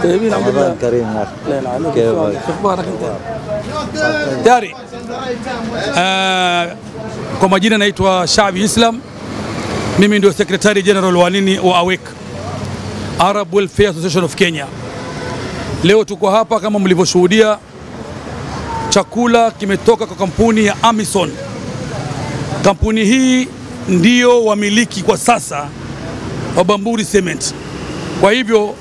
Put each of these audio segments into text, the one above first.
طيبين الحمد لله. رمضان كريم يا أخي. لا لا عليك. كيفك؟ شو اخبارك انت؟ تاري. Kwa majina naitwa Shabi Islam. Mimi ndio Secretary General wa nini wa AWEC, Arab Welfare Association of Kenya. Leo tuko hapa kama mlivyoshuhudia, chakula kimetoka kwa kampuni ya Amison. Kampuni hii ndio wamiliki kwa sasa wa Bamburi Cement. Kwa hivyo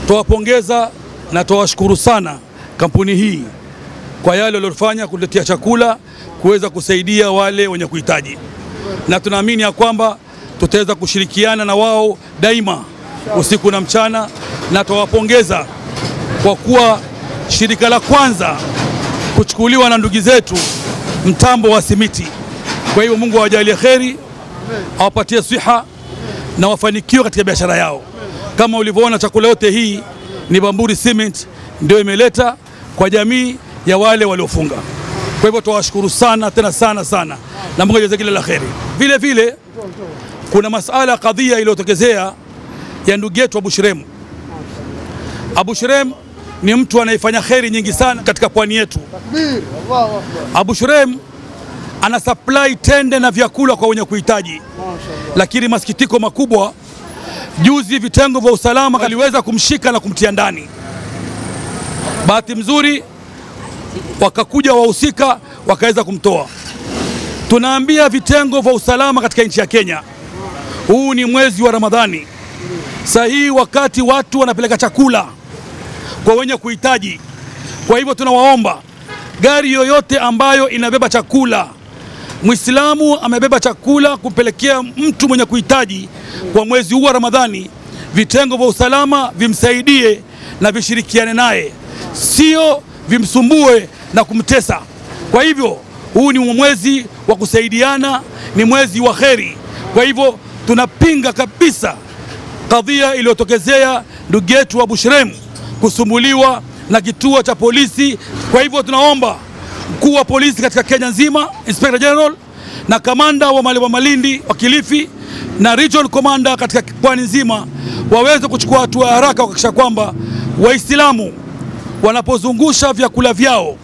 tuwapongeza na tuwashukuru sana kampuni hii kwa yale waliyofanya kuletea chakula kuweza kusaidia wale wenye kuhitaji, na tunaamini ya kwamba tutaweza kushirikiana na wao daima usiku na mchana, na tuwapongeza kwa kuwa shirika la kwanza kuchukuliwa na ndugu zetu mtambo wa simiti. Kwa hivyo Mungu awajalie kheri, awapatie siha na wafanikiwe katika biashara yao. Kama ulivyoona chakula yote hii ni Bamburi Cement ndio imeleta kwa jamii ya wale waliofunga. Kwa hivyo tuwashukuru sana tena sana sana, na Mungu ajaze kila la kheri. Vile vile kuna masala kadhia iliyotokezea ya ndugu yetu Abu Shirem. Abu Shirem ni mtu anayefanya kheri nyingi sana katika pwani yetu. Abu Shirem ana supply tende na vyakula kwa wenye kuhitaji, lakini masikitiko makubwa, juzi vitengo vya usalama kaliweza kumshika na kumtia ndani. Bahati mzuri wakakuja wahusika wakaweza kumtoa. Tunaambia vitengo vya usalama katika nchi ya Kenya, huu ni mwezi wa Ramadhani, sahihi wakati watu wanapeleka chakula kwa wenye kuhitaji. Kwa hivyo tunawaomba gari yoyote ambayo inabeba chakula, Muislamu amebeba chakula kupelekea mtu mwenye kuhitaji kwa mwezi huu wa Ramadhani, vitengo vya usalama vimsaidie na vishirikiane naye, sio vimsumbue na kumtesa. Kwa hivyo huu ni mwezi wa kusaidiana, ni mwezi wa kheri. Kwa hivyo tunapinga kabisa kadhia iliyotokezea ndugu yetu Abu Shirem kusumbuliwa na kituo cha polisi. Kwa hivyo tunaomba mkuu wa polisi katika Kenya nzima, Inspector General, na kamanda wa Malindi wa Kilifi na Regional Commander katika pwani nzima waweze kuchukua hatua haraka kuhakikisha kwamba Waislamu wanapozungusha vyakula vyao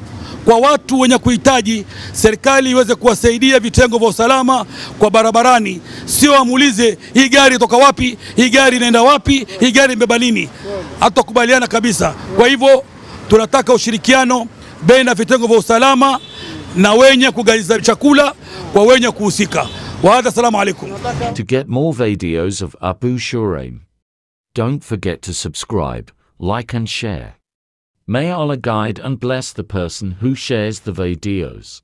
kwa watu wenye kuhitaji, serikali iweze kuwasaidia vitengo vya usalama kwa barabarani, sio amuulize hii gari toka wapi, hii gari inaenda wapi, hii gari imebeba nini. Hatukubaliana kabisa. Kwa hivyo tunataka ushirikiano baina vitengo vya usalama na wenye kugawiza chakula kwa wenye kuhusika. Wa hadha, assalamu alaikum. To get more videos of Abu Shirem, don't forget to subscribe, like and share. May Allah guide and bless the person who shares the videos.